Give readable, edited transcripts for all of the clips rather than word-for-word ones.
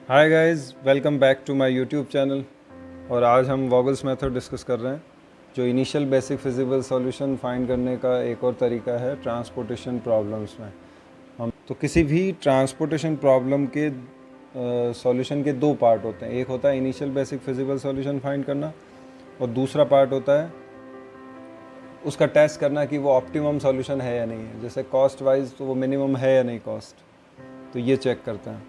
Hi guys, welcome back to my YouTube channel. और आज हम वॉगल्स मेथड डिस्कस कर रहे हैं, जो initial basic feasible solution find करने का एक और तरीका है ट्रांसपोर्टेशन प्रॉब्लम्स में। हम तो किसी भी ट्रांसपोर्टेशन प्रॉब्लम के सॉल्यूशन के दो पार्ट होते हैं। एक होता है initial basic feasible solution find करना, और दूसरा पार्ट होता है उसका टेस्ट करना कि वो ऑप्टिमम सॉल्यूशन है या नहीं है। जैसे कॉस्ट वाइज तो वो मिनिमम है या नहीं कॉस्ट, तो ये चेक करते हैं।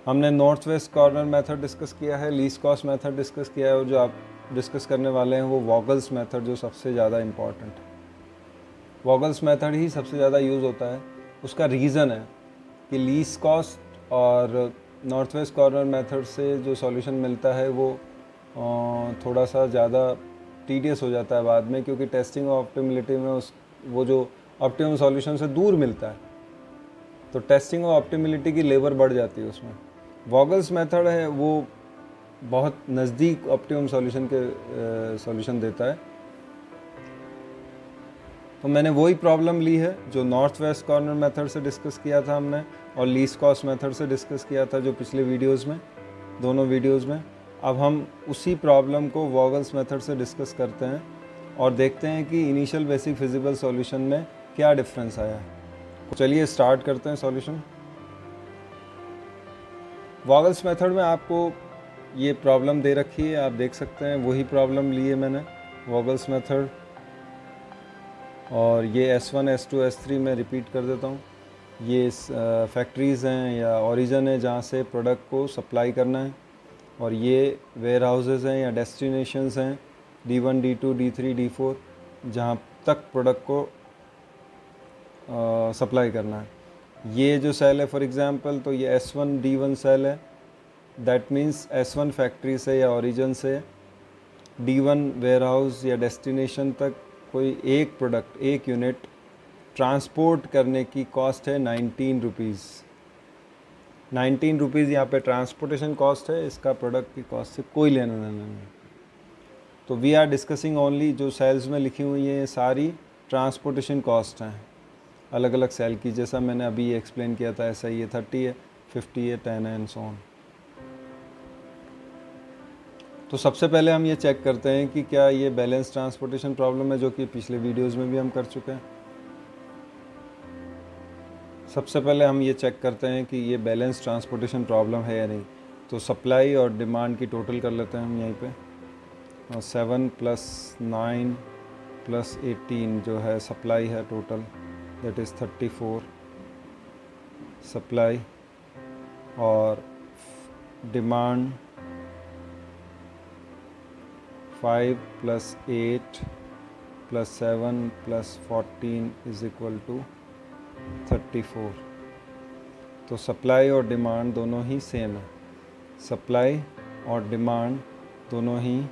हमने north west corner method discuss किया है, लीस्ट कॉस्ट मेथड डिस्कस किया है, और जो आप डिस्कस करने वाले हैं वो वॉगल्स मेथड, जो सबसे ज़्यादा इम्पॉर्टेंट है। वॉगल्स मेथड ही सबसे ज़्यादा यूज़ होता है। उसका रीज़न है कि लीस्ट कॉस्ट और नॉर्थ वेस्ट कॉर्नर मेथड से जो सॉल्यूशन मिलता है वो थोड़ा सा ज़्यादा टीडियस हो जाता है बाद में, क्योंकि टेस्टिंग और ऑप्टिमिलिटी में वो जो ऑप्टिमम सॉल्यूशन से दूर मिलता है, तो टेस्टिंग और ऑप्टिमिलिटी की लेबर बढ़ जाती है उसमें। वॉगल्स मेथड है वो बहुत नज़दीक ऑप्टिमम सॉल्यूशन के सॉल्यूशन देता है। तो मैंने वही प्रॉब्लम ली है जो नॉर्थ वेस्ट कॉर्नर मेथड से डिस्कस किया था हमने, और लीस्ट कॉस्ट मेथड से डिस्कस किया था जो पिछले वीडियोस में, दोनों वीडियोस में। अब हम उसी प्रॉब्लम को वॉगल्स मेथड से डिस्कस करते हैं और देखते हैं कि इनिशियल बेसिक फिजिबल सॉल्यूशन में क्या डिफरेंस आया है। तो चलिए स्टार्ट करते हैं सॉल्यूशन। वॉगल्स मेथड में आपको ये प्रॉब्लम दे रखी है, आप देख सकते हैं वही प्रॉब्लम ली है मैंने वॉगल्स मेथड, और ये S1 S2 S3 में रिपीट कर देता हूँ। ये फैक्ट्रीज़ हैं या ओरिजिन है जहाँ से प्रोडक्ट को सप्लाई करना है, और ये वेयर हाउसेज़ हैं या डेस्टिनेशंस हैं D1 D2 D3 D4 जहाँ तक प्रोडक्ट को सप्लाई करना है। ये जो सेल है फॉर एग्ज़ाम्पल, तो ये S1 D1 सेल है, दैट मीन्स S1 फैक्ट्री से या ओरिजिन से D1 वेयर हाउस या डेस्टिनेशन तक कोई एक प्रोडक्ट, एक यूनिट ट्रांसपोर्ट करने की कॉस्ट है 19 रुपीज़। 19 रुपीज़ यहाँ पे ट्रांसपोर्टेशन कॉस्ट है, इसका प्रोडक्ट की कॉस्ट से कोई लेना देना नहीं। तो वी आर डिस्कसिंग ओनली, जो सेल्स में लिखी हुई हैं ये सारी ट्रांसपोर्टेशन कॉस्ट हैं अलग अलग सेल की, जैसा मैंने अभी एक्सप्लेन किया था। ऐसा ही है, 30 है, 50 है, 10 है एंड सो ऑन। तो सबसे पहले हम ये चेक करते हैं कि क्या ये बैलेंस ट्रांसपोर्टेशन प्रॉब्लम है, जो कि पिछले वीडियोस में भी हम कर चुके हैं। सबसे पहले हम ये चेक करते हैं कि ये बैलेंस ट्रांसपोर्टेशन प्रॉब्लम है या नहीं। तो सप्लाई और डिमांड की टोटल कर लेते हैं हम यहीं पे, और 7 + 9 + 18 जो है सप्लाई है टोटल, दैट इज़ 34 सप्लाई, और डिमांड 5 + 8 + 7 + 14 = 34। तो सप्लाई और डिमांड दोनों ही सेम है, सप्लाई और डिमांड दोनों ही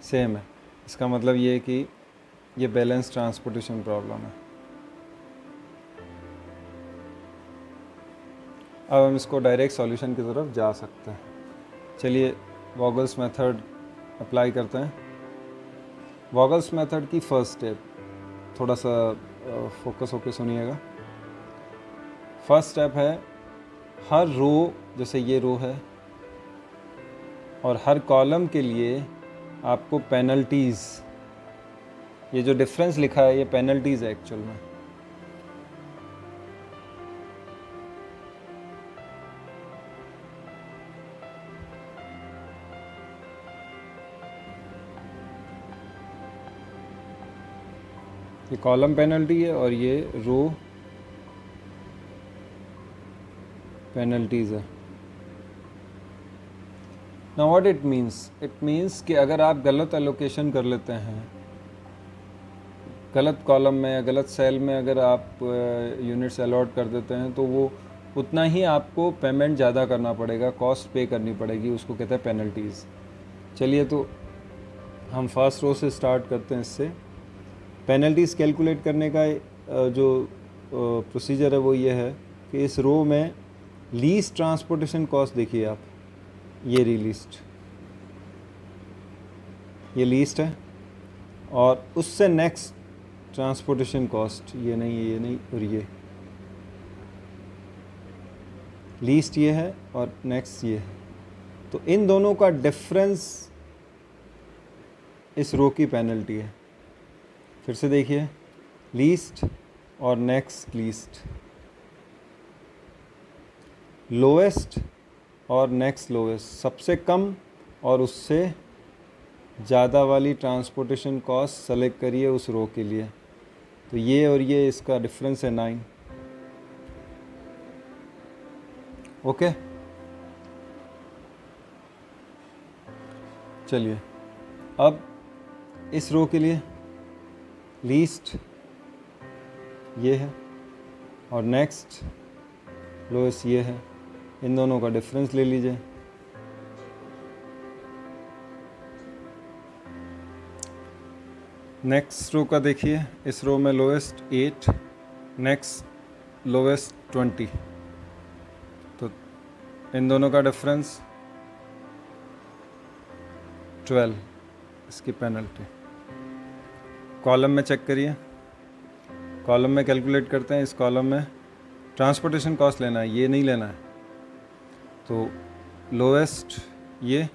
सेम है। इसका मतलब ये है कि ये बैलेंस ट्रांसपोर्टेशन प्रॉब्लम है। अब हम इसको डायरेक्ट सॉल्यूशन की तरफ जा सकते हैं। चलिए वॉगल्स मेथड अप्लाई करते हैं। वॉगल्स मेथड की फर्स्ट स्टेप, थोड़ा सा फोकस होकर सुनिएगा। फर्स्ट स्टेप है, हर रो, जैसे ये रो है, और हर कॉलम के लिए आपको पेनल्टीज़, ये जो डिफरेंस लिखा है ये पेनल्टीज़ है एक्चुअल में। ये कॉलम पेनल्टी है और ये रो पेनल्टीज़ है। नाउ व्हाट इट मीन्स कि अगर आप गलत एलोकेशन कर लेते हैं, गलत कॉलम में या गलत सेल में अगर आप यूनिट्स अलॉट कर देते हैं, तो वो उतना ही आपको पेमेंट ज़्यादा करना पड़ेगा, कॉस्ट पे करनी पड़ेगी, उसको कहते हैं पेनल्टीज़। चलिए तो हम फर्स्ट रो से स्टार्ट करते हैं। इससे पेनल्टीज़ कैलकुलेट करने का जो प्रोसीजर है वो ये है कि इस रो में लीस्ट ट्रांसपोर्टेशन कॉस्ट देखिए आप, ये ये लीस्ट है, और उससे नेक्स्ट ट्रांसपोर्टेशन कॉस्ट, ये नहीं, और लीस्ट ये है और नेक्स्ट ये है। तो इन दोनों का डिफरेंस इस रो की पेनल्टी है। फिर से देखिए, लीस्ट और नेक्स्ट लीस्ट, लोएस्ट और नेक्स्ट लोएस्ट, सबसे कम और उससे ज़्यादा वाली ट्रांसपोर्टेशन कॉस्ट सेलेक्ट करिए उस रो के लिए। तो ये और ये इसका डिफरेंस है 9। ओके, चलिए अब इस रो के लिए लीस्ट ये है और नेक्स्ट लोएस्ट ये है, इन दोनों का डिफरेंस ले लीजिए। नेक्स्ट रो का देखिए, इस रो में लोएस्ट 8, नेक्स्ट लोएस्ट 20, तो इन दोनों का डिफरेंस 12, इसकी पेनल्टी। कॉलम में चेक करिए, कॉलम में कैलकुलेट करते हैं। इस कॉलम में ट्रांसपोर्टेशन कॉस्ट लेना है, ये नहीं लेना है। तो लोएस्ट ये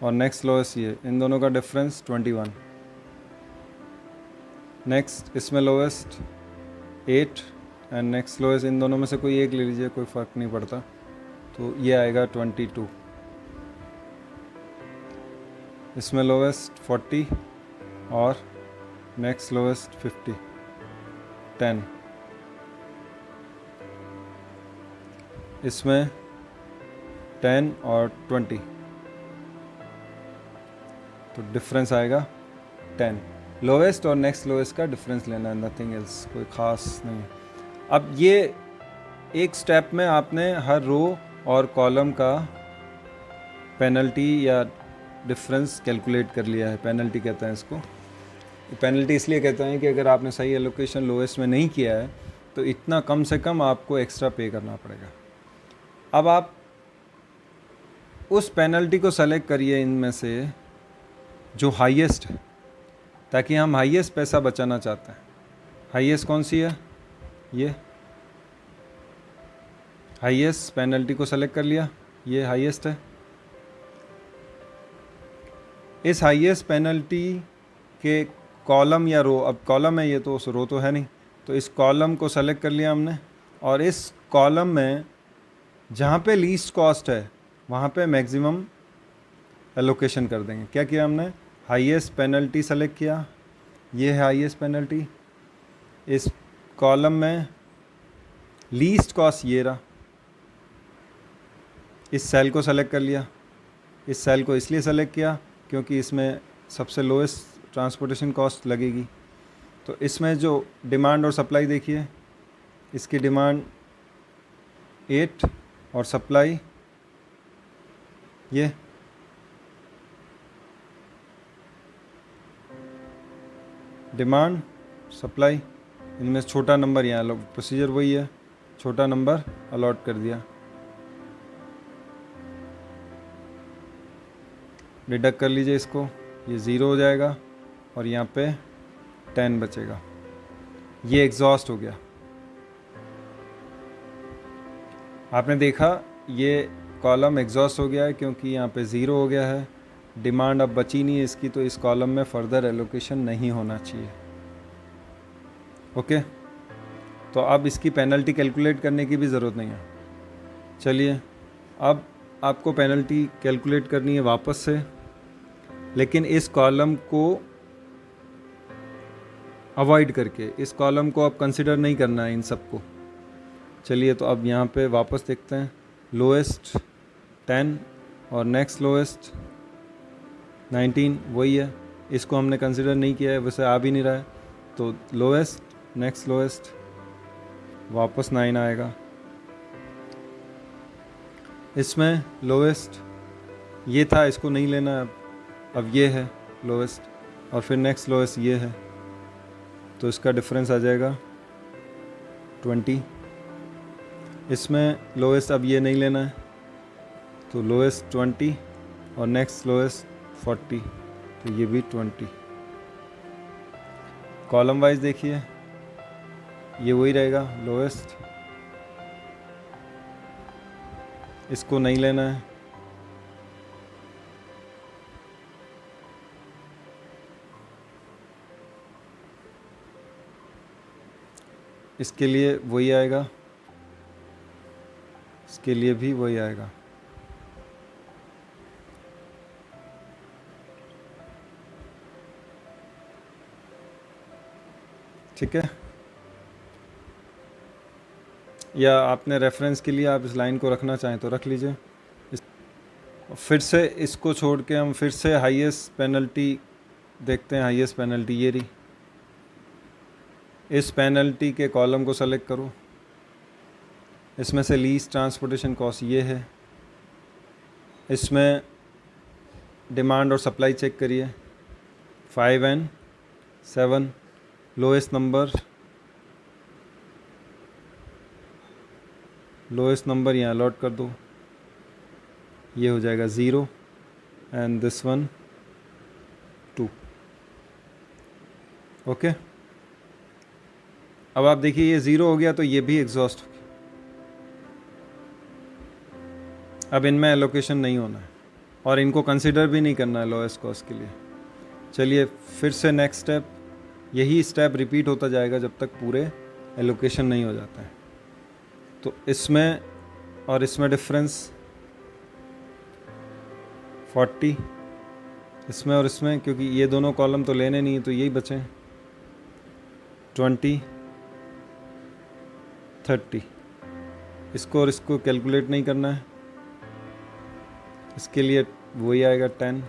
और नेक्स्ट लोएस्ट ये, इन दोनों का डिफरेंस 21। नेक्स्ट इसमें लोएस्ट 8 एंड नेक्स्ट लोएस्ट, इन दोनों में से कोई एक ले लीजिए, कोई फ़र्क नहीं पड़ता। तो ये आएगा 22। इसमें लोएस्ट 40 और नेक्स्ट लोएस्ट 50, 10। इसमें 10 और 20, तो डिफरेंस आएगा 10। लोएस्ट और नेक्स्ट लोएस्ट का डिफरेंस लेना है, नथिंग एल्स, कोई ख़ास नहीं है। अब ये एक स्टेप में आपने हर रो और कॉलम का पेनल्टी या डिफरेंस कैलकुलेट कर लिया है। पेनल्टी कहते हैं इसको। पेनल्टी इसलिए कहते हैं कि अगर आपने सही एलोकेशन लोएस्ट में नहीं किया है तो इतना कम से कम आपको एक्स्ट्रा पे करना पड़ेगा। अब आप उस पेनल्टी को सेलेक्ट करिए इनमें से जो हाईएस्ट है, ताकि हम हाईएस्ट पैसा बचाना चाहते हैं। हाईएस्ट कौन सी है? ये हाईएस्ट पेनल्टी को सेलेक्ट कर लिया, ये हाईएस्ट है। इस हाईएस्ट पेनल्टी के कॉलम या रो, अब कॉलम है ये तो रो तो है नहीं, तो इस कॉलम को सेलेक्ट कर लिया हमने और इस कॉलम में जहाँ पे लीस्ट कॉस्ट है वहाँ पे मैक्सिमम एलोकेशन कर देंगे। क्या किया हमने? हाईएस्ट पेनल्टी सेलेक्ट किया, ये है हाईएस्ट पेनल्टी। इस कॉलम में लीस्ट कॉस्ट ये रहा, इस सेल को सेलेक्ट कर लिया। इस सेल को इसलिए सेलेक्ट किया क्योंकि इसमें सबसे लोएस्ट ट्रांसपोर्टेशन कॉस्ट लगेगी। तो इसमें जो डिमांड और सप्लाई देखिए, इसकी डिमांड 8 और सप्लाई ये। डिमांड सप्लाई, इनमें छोटा नंबर यहाँ प्रोसीजर वही है, छोटा नंबर अलॉट कर दिया। डिडक्ट कर लीजिए इसको, ये 0 हो जाएगा और यहाँ पे 10 बचेगा। ये एग्जॉस्ट हो गया। आपने देखा ये कॉलम एग्जॉस्ट हो गया है क्योंकि यहाँ पे 0 हो गया है। डिमांड अब बची नहीं है इसकी, तो इस कॉलम में फर्दर एलोकेशन नहीं होना चाहिए। ओके, तो अब इसकी पेनल्टी कैलकुलेट करने की भी ज़रूरत नहीं है। चलिए अब आपको पेनल्टी कैलकुलेट करनी है वापस से, लेकिन इस कॉलम को अवॉइड करके, इस कॉलम को अब कंसिडर नहीं करना है इन सबको। चलिए तो अब यहाँ पे वापस देखते हैं। लोएस्ट 10 और नेक्स्ट लोएस्ट 19 वही है, इसको हमने कंसिडर नहीं किया है, वैसे आ भी नहीं रहा है। तो लोएस्ट नेक्स्ट लोएस्ट वापस 9 आएगा। इसमें लोएस्ट ये था, इसको नहीं लेना है, अब ये है लोएस्ट और फिर नेक्स्ट लोएस्ट ये है, तो इसका डिफरेंस आ जाएगा 20। इसमें लोएस्ट अब ये नहीं लेना है, तो लोएस्ट 20 और नेक्स्ट लोएस्ट 40, तो ये भी 20। कॉलम वाइज देखिए, ये वही रहेगा, लोएस्ट इसको नहीं लेना है। इसके लिए वही आएगा, इसके लिए भी वही आएगा। ठीक है, या आपने रेफरेंस के लिए आप इस लाइन को रखना चाहें तो रख लीजिए। फिर से इसको छोड़ के हम फिर से हाईएस्ट पेनल्टी देखते हैं। हाईएस्ट पेनल्टी ये रही। इस पेनल्टी के कॉलम को सेलेक्ट करो, इसमें से लीस्ट ट्रांसपोर्टेशन कॉस्ट ये है। इसमें डिमांड और सप्लाई चेक करिए, 5 and 7, लोएस्ट नंबर यहाँ अलॉट कर दो, ये हो जाएगा 0 एंड दिस वन 2। ओके, अब आप देखिए ये 0 हो गया तो ये भी एग्जॉस्ट हो गया। अब इनमें एलोकेशन नहीं होना है और इनको कंसिडर भी नहीं करना है लोएस्ट कॉस्ट के लिए। चलिए फिर से नेक्स्ट स्टेप, यही स्टेप रिपीट होता जाएगा जब तक पूरे एलोकेशन नहीं हो जाता है। तो इसमें और इसमें डिफरेंस 40, इसमें और इसमें, क्योंकि ये दोनों कॉलम तो लेने नहीं है तो यही बचे 20, 30। इसको और इसको कैलकुलेट नहीं करना है, इसके लिए वही आएगा 10।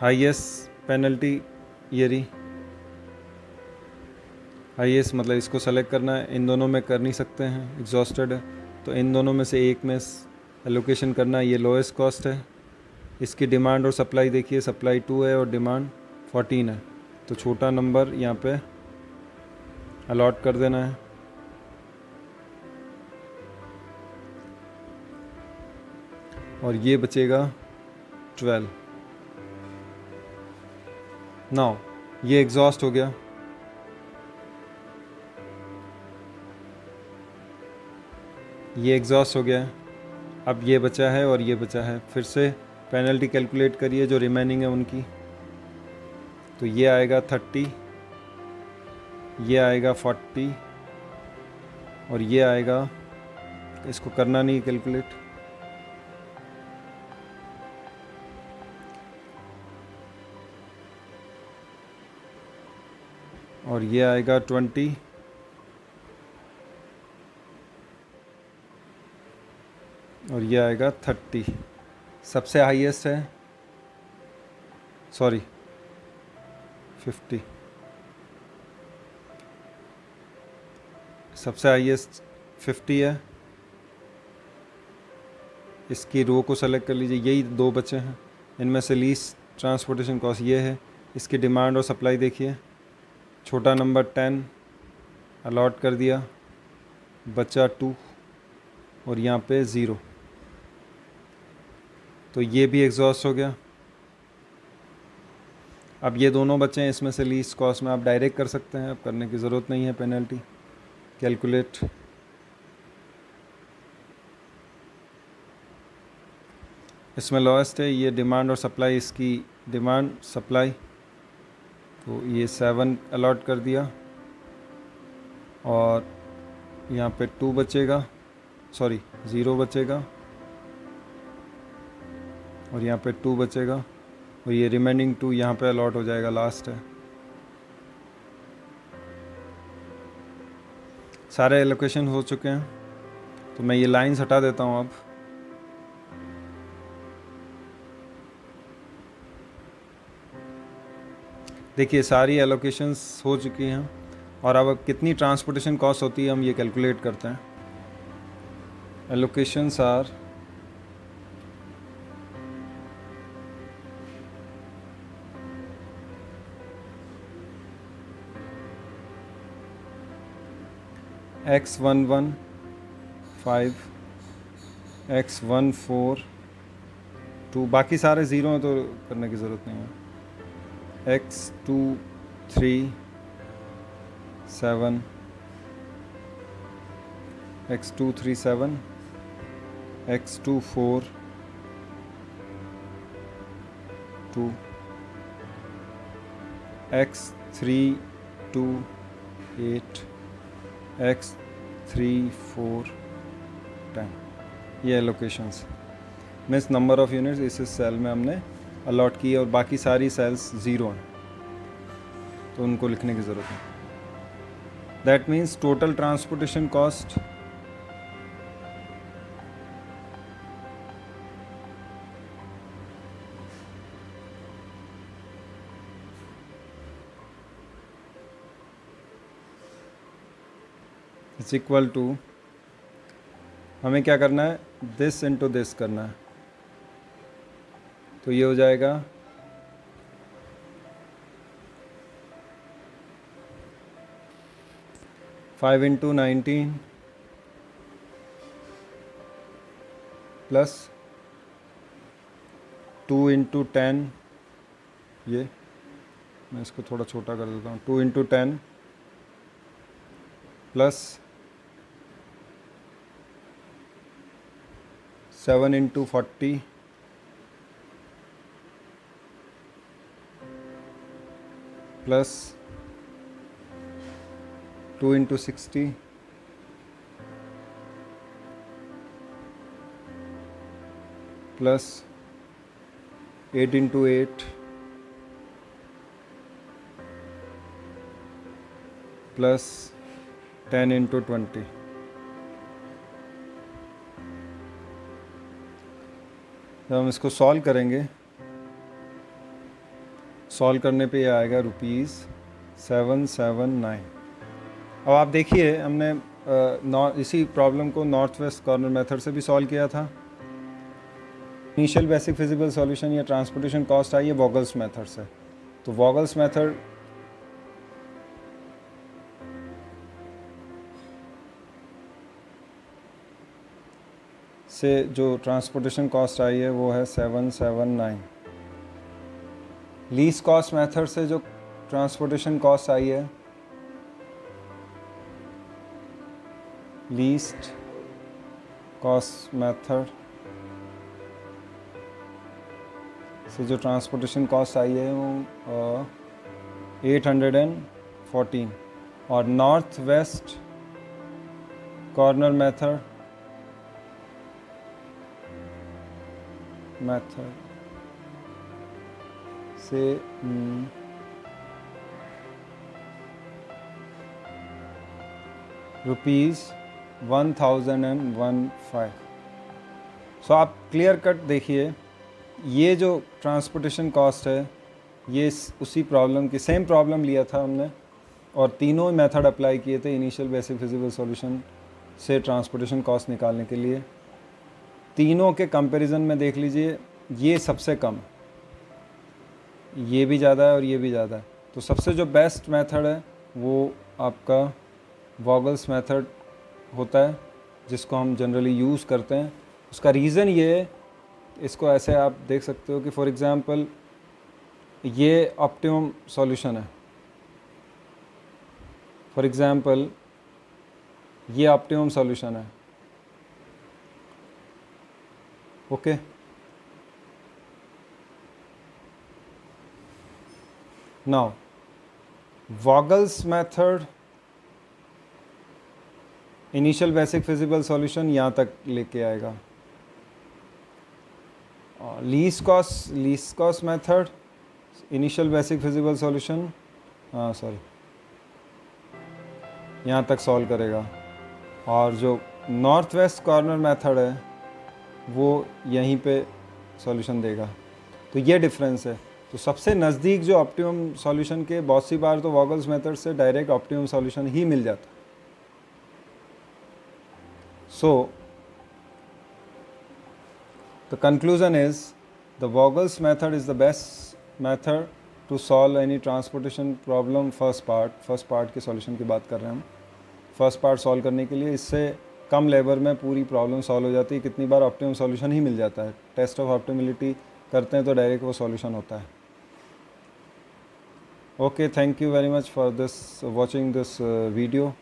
हाईएस्ट पेनल्टी ये रही। हाईएस्ट मतलब इसको सेलेक्ट करना है, इन दोनों में कर नहीं सकते हैं, एग्जॉस्टेड है, तो इन दोनों में से एक में एलोकेशन करना है। ये लोएस्ट कॉस्ट है। इसकी डिमांड और सप्लाई देखिए, सप्लाई 2 है और डिमांड 14 है, तो छोटा नंबर यहाँ पे अलॉट कर देना है। और ये बचेगा 12। नाउ ये एग्जॉस्ट हो गया। ये एग्जॉस्ट हो गया है। अब ये बचा है और ये बचा है। फिर से पेनल्टी कैलकुलेट करिए जो रिमेनिंग है उनकी। तो ये आएगा 30, ये आएगा 40 और ये आएगा, इसको करना नहीं कैलकुलेट, और ये आएगा 20 और ये आएगा 30। सबसे हाईएस्ट है, सॉरी 50, सबसे हाईएस्ट 50 है। इसकी रो को सेलेक्ट कर लीजिए, यही दो बचे हैं। इनमें से लीस्ट ट्रांसपोर्टेशन कॉस्ट ये है। इसकी डिमांड और सप्लाई देखिए, छोटा नंबर 10 अलॉट कर दिया, बचा 2 और यहाँ पे 0, तो ये भी एग्जॉस्ट हो गया। अब ये दोनों बचे हैं, इसमें से लीस्ट कॉस्ट में आप डायरेक्ट कर सकते हैं, अब करने की ज़रूरत नहीं है पेनल्टी कैलकुलेट। इसमें लॉस्ट है ये डिमांड और सप्लाई, इसकी डिमांड सप्लाई, तो ये 7 अलॉट कर दिया और यहाँ पे 2 बचेगा, सॉरी 0 बचेगा और यहाँ पे 2 बचेगा और ये रिमेनिंग 2 यहाँ पे अलॉट हो जाएगा, लास्ट है। सारे एलोकेशन हो चुके हैं, तो मैं ये लाइंस हटा देता हूँ अब। देखिए सारी एलोकेशंस हो चुकी हैं और अब कितनी ट्रांसपोर्टेशन कॉस्ट होती है हम ये कैलकुलेट करते हैं। एलोकेशंस आर X115, X142, बाकी सारे ज़ीरो हैं तो करने की ज़रूरत नहीं है। X237, x237, x24 2, x328, x34 10। ये locations means number of units इस सेल में हमने अलॉट की है और बाकी सारी सेल्स ज़ीरो हैं, तो उनको लिखने की ज़रूरत है। That means total transportation cost is equal to, हमें क्या करना है, दिस इंटू दिस करना है, तो ये हो जाएगा 5 इंटू 19 प्लस 2 इंटू 10, ये मैं इसको थोड़ा छोटा कर देता हूँ, 2 into 10 plus 7 into 40 plus 2 into 60 plus 8 into 8 plus 10 into 20। जब हम इसको सॉल्व करेंगे, सॉल्व करने पे ये आएगा ₹779। अब आप देखिए, हमने इसी प्रॉब्लम को नॉर्थ वेस्ट कॉर्नर मेथड से भी सॉल्व किया था। इनिशियल बेसिक फिजिबल सॉल्यूशन या ट्रांसपोर्टेशन कॉस्ट आई है वॉगल्स मेथड से। तो वॉगल्स मेथड से जो ट्रांसपोर्टेशन कॉस्ट आई है वो है 779। लीस्ट कॉस्ट मेथड से जो ट्रांसपोर्टेशन कॉस्ट आई है, लीस्ट कॉस्ट मेथड से जो ट्रांसपोर्टेशन कॉस्ट आई है वो 814। और नॉर्थ वेस्ट कॉर्नर मेथड से ₹1015। सो आप क्लियर कट देखिए, ये जो ट्रांसपोर्टेशन कॉस्ट है ये उसी प्रॉब्लम की सेम प्रॉब्लम लिया था हमने और तीनों मेथड अप्लाई किए थे इनिशियल बेसिक फिजिबल सॉल्यूशन से ट्रांसपोर्टेशन कॉस्ट निकालने के लिए। तीनों के कंपैरिजन में देख लीजिए, ये सबसे कम, ये भी ज़्यादा है और ये भी ज़्यादा है। तो सबसे जो बेस्ट मेथड है वो आपका वॉगल्स मेथड होता है, जिसको हम जनरली यूज़ करते हैं। उसका रीज़न ये है, इसको ऐसे आप देख सकते हो कि फॉर एग्ज़ाम्पल ये ऑप्टिमम सॉल्यूशन है, फॉर एग्ज़ाम्पल ये ऑप्टिमम सॉल्यूशन है, okay. Now Vogel's method initial basic feasible solution यहाँ तक लेके आएगा। Least cost method initial basic feasible solution यहाँ तक सॉल्व करेगा। और जो नॉर्थ वेस्ट कॉर्नर मेथड है वो यहीं पे सॉल्यूशन देगा। तो ये डिफरेंस है। तो सबसे नज़दीक जो ऑप्टिमम सॉल्यूशन के, बहुत सी बार तो वॉगल्स मेथड से डायरेक्ट ऑप्टिमम सॉल्यूशन ही मिल जाता। So the conclusion is the Vogel's method is the best method to solve any transportation problem। First part के सॉल्यूशन की बात कर रहे हैं हम। फर्स्ट पार्ट सॉल्व करने के लिए इससे कम लेबर में पूरी प्रॉब्लम सॉल्व हो जाती है। कितनी बार ऑप्टिमम सॉल्यूशन ही मिल जाता है। टेस्ट ऑफ ऑप्टिमिलिटी करते हैं तो डायरेक्ट वो सॉल्यूशन होता है। Okay, thank you very much for this watching this video.